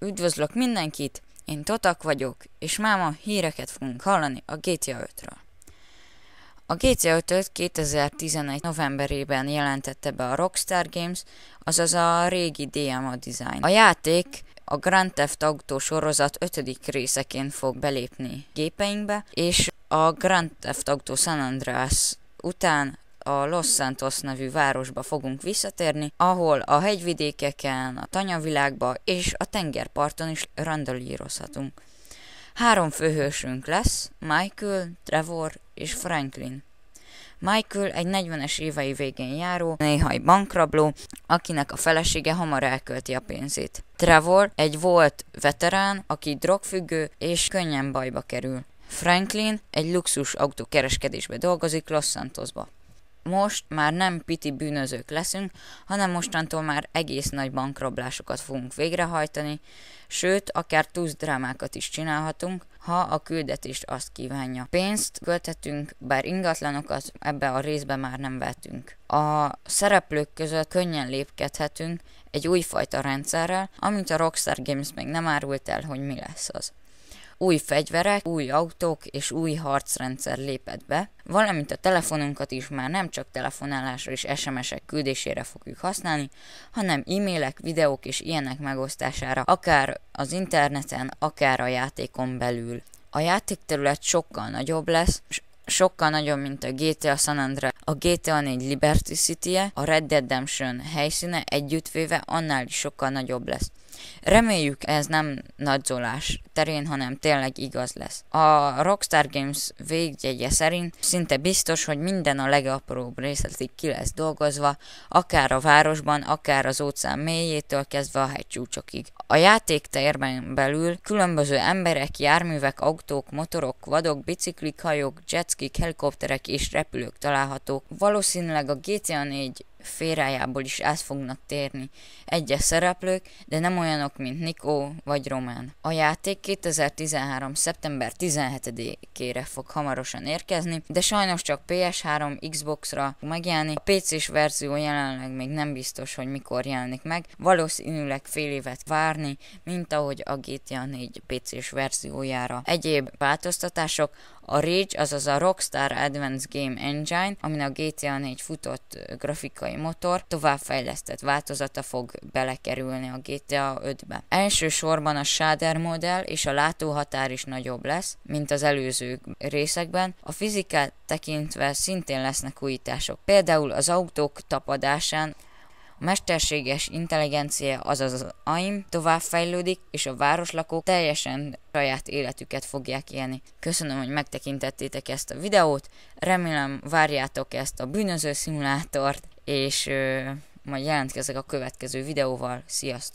Üdvözlök mindenkit, én Totak vagyok, és máma híreket fogunk hallani a GTA 5-ről. A GTA 5-öt 2011. novemberében jelentette be a Rockstar Games, azaz a régi DMA Design. A játék a Grand Theft Auto sorozat 5. részeként fog belépni gépeinkbe, és a Grand Theft Auto San Andreas után a Los Santos nevű városba fogunk visszatérni, ahol a hegyvidékeken, a tanyavilágba és a tengerparton is randalírozhatunk. 3 főhősünk lesz, Michael, Trevor és Franklin. Michael egy 40-es évei végén járó, néhaj bankrabló, akinek a felesége hamar elkölti a pénzét. Trevor egy volt veterán, aki drogfüggő és könnyen bajba kerül. Franklin egy luxus autókereskedésbe dolgozik Los Santosba. Most már nem piti bűnözők leszünk, hanem mostantól már egész nagy bankrablásokat fogunk végrehajtani, sőt, akár drámákat is csinálhatunk, ha a küldetést azt kívánja. Pénzt költhetünk, bár ingatlanokat ebbe a részbe már nem vettünk. A szereplők között könnyen lépkedhetünk egy újfajta rendszerrel, amit a Rockstar Games még nem árult el, hogy mi lesz az. Új fegyverek, új autók és új harcrendszer lépett be, valamint a telefonunkat is már nem csak telefonálásra és SMS-ek küldésére fogjuk használni, hanem e-mailek, videók és ilyenek megosztására, akár az interneten, akár a játékon belül. A játékterület sokkal nagyobb lesz, sokkal nagyobb, mint a GTA San Andreas, a GTA 4 Liberty City-je, a Red Dead Redemption helyszíne együttvéve annál is sokkal nagyobb lesz. Reméljük, ez nem nagyzolás terén, hanem tényleg igaz lesz. A Rockstar Games végjegye szerint szinte biztos, hogy minden a legapróbb részletig ki lesz dolgozva, akár a városban, akár az óceán mélyétől kezdve a hegycsúcsokig. A játéktérben belül különböző emberek, járművek, autók, motorok, vadok, biciklik, hajók, jetskik, helikopterek és repülők találhatók. Valószínűleg a GTA 4 férájából is át fognak térni egyes szereplők, de nem olyanok, mint Nico vagy Roman. A játék 2013. szeptember 17-ére fog hamarosan érkezni, de sajnos csak PS3, Xbox-ra fog megjelenni. A PC-s verzió jelenleg még nem biztos, hogy mikor jelenik meg, valószínűleg fél évet várni, mint ahogy a GTA 4 PC-s verziójára. Egyéb változtatások: a Rage, azaz a Rockstar Advanced Game Engine, amin a GTA 4 futott grafikai motor, továbbfejlesztett változata fog belekerülni a GTA 5-be. Elsősorban a shader modell és a látóhatár is nagyobb lesz, mint az előző részekben. A fizikát tekintve szintén lesznek újítások. Például az autók tapadásán a mesterséges intelligencia, azaz az AIM továbbfejlődik, és a városlakók teljesen saját életüket fogják élni. Köszönöm, hogy megtekintettétek ezt a videót, remélem várjátok ezt a bűnöző szimulátort, és majd jelentkezek a következő videóval. Sziasztok!